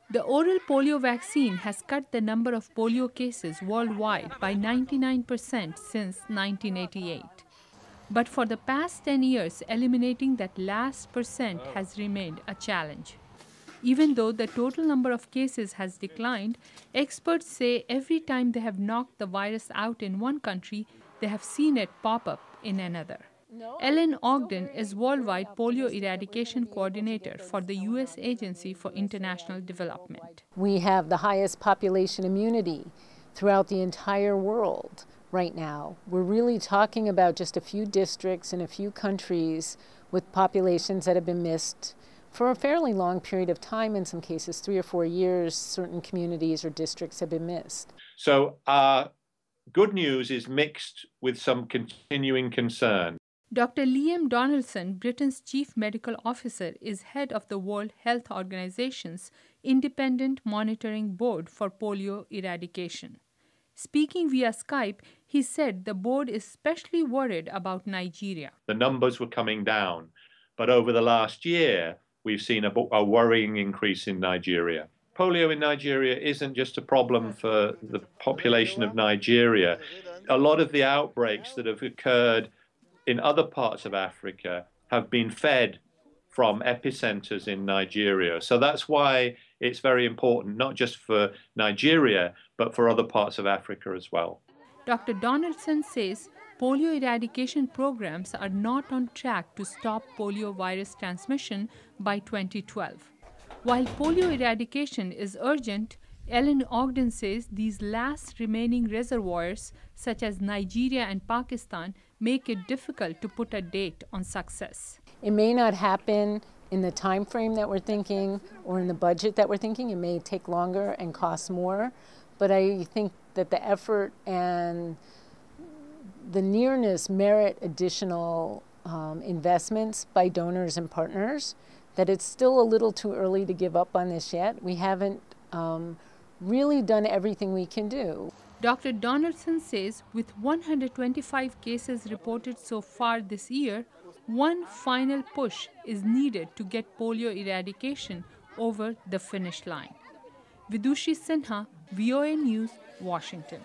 The oral polio vaccine has cut the number of polio cases worldwide by 99% since 1988. But for the past 10 years, eliminating that last percent has remained a challenge. Even though the total number of cases has declined, experts say every time they have knocked the virus out in one country, they have seen it pop up in another. Ellen Ogden is Worldwide Polio Eradication Coordinator for the U.S. Agency for International Development. We have the highest population immunity throughout the entire world right now. We're really talking about just a few districts in a few countries with populations that have been missed for a fairly long period of time, in some cases 3 or 4 years. Certain communities or districts have been missed. So good news is mixed with some continuing concern. Dr. Liam Donaldson, Britain's chief medical officer, is head of the World Health Organization's Independent Monitoring Board for Polio Eradication. Speaking via Skype, he said the board is especially worried about Nigeria. The numbers were coming down, but over the last year, we've seen a worrying increase in Nigeria. Polio in Nigeria isn't just a problem for the population of Nigeria. A lot of the outbreaks that have occurred in other parts of Africa have been fed from epicenters in Nigeria. So that's why it's very important, not just for Nigeria, but for other parts of Africa as well. Dr. Donaldson says polio eradication programs are not on track to stop polio virus transmission by 2012. While polio eradication is urgent, Ellen Ogden says these last remaining reservoirs, such as Nigeria and Pakistan, make it difficult to put a date on success. It may not happen in the time frame that we're thinking or in the budget that we're thinking. It may take longer and cost more, but I think that the effort and the nearness merit additional investments by donors and partners, that it's still a little too early to give up on this yet. We haven't really done everything we can do. Dr. Donaldson says with 125 cases reported so far this year, one final push is needed to get polio eradication over the finish line. Vidushi Sinha, VOA News, Washington.